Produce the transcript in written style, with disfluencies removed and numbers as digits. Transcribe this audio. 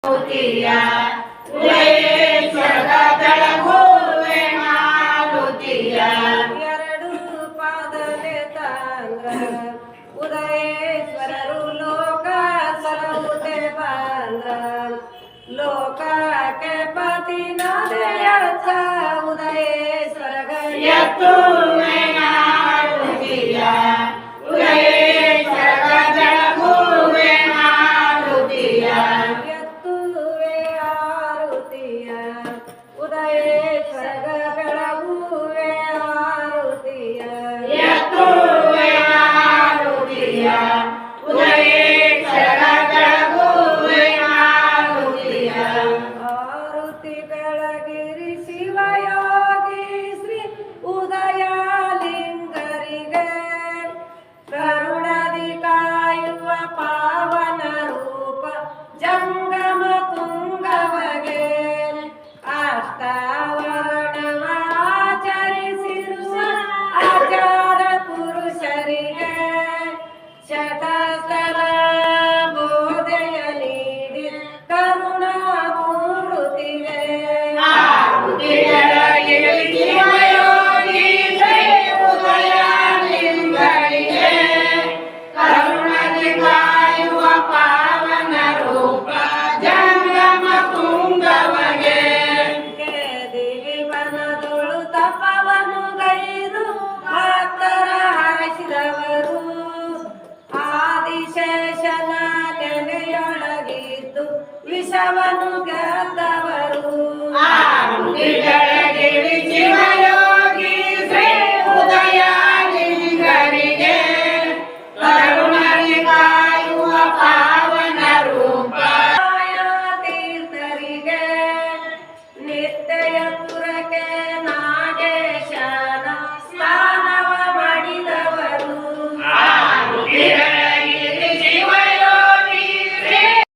ಮಾರುತಿಯ ಉದಯೇಶ್ವರ ಬೆಳಗುವೆ ಮಾರುತಿಯ ಎರಡು ಪಾದಲೆ ತಾಂದ್ರ ಉದಯೇಶ್ವರರು ಲೋಕ ಸಲಹುತೆ ಬಾಂದ್ರ ಲೋಕಕ್ಕೆ ಪತಿ ನದೆಯಚ ಉದಯೇಶ್ವರ ಎತ್ತುವೆ ಮಾರುತಿಯ ಉದಯೇಶ್ವರ ಬೆಳಗುವೆ ಮಾರುತಿಯ ಎತ್ತುವೆ ಆರುತಿಯ ಉದಯೇಶ್ವರ ಬೆಳಗುವೆ ಆರುತಿಯ ಎತ್ತುವೆ ಮಾರುತಿಯ ಉದಯೇಶ್ವರ ಬೆಳಗುವೆ ಮಾರುತಿಯ ಆರುತಿ ಬೆಳಗಿರಿ ಶಿವಯೋಗಿ ಶ್ರೀ ಉದಯಲಿಂಗರಿಗೆ ಕರುಣದಿ ಕಾಯುವ ಪಾವನ ರೂಪ ಜಂಗಮ ತುಂಗವಗೆ ಅಷ್ಟಾವರಣವ ಆಚರಿಸಿರುವ ಆಚಾರ ಪುರುಷರಿಗೆ ಶತಸ್ಥಲ ಬೋಧೆಯ ನೀಡಿ ಕರುಣಾಮೂರ್ತಿಗೆ ಶಿವಯೋಗಿ ಶ್ರೀ ಉದಯಲಿಂಗರಿಗೆ ಕರುಣದಿ ಕಾಯುವ ಪಾವನ ರೂಪ ಜಂಗಮ ತುಂಗವಗೆ ದೇವಿ ಬನದೊಳು ತಪವನು ಗೈದು ಭಕ್ತರ ಹರಸಿದವರು ಆದಿಶೇಷನ ನೆಲೆಯೊಳಗಿದ್ದು ವಿಷವನ್ನು ಗೆದ್ದವರು ಆರುತಿಗಳ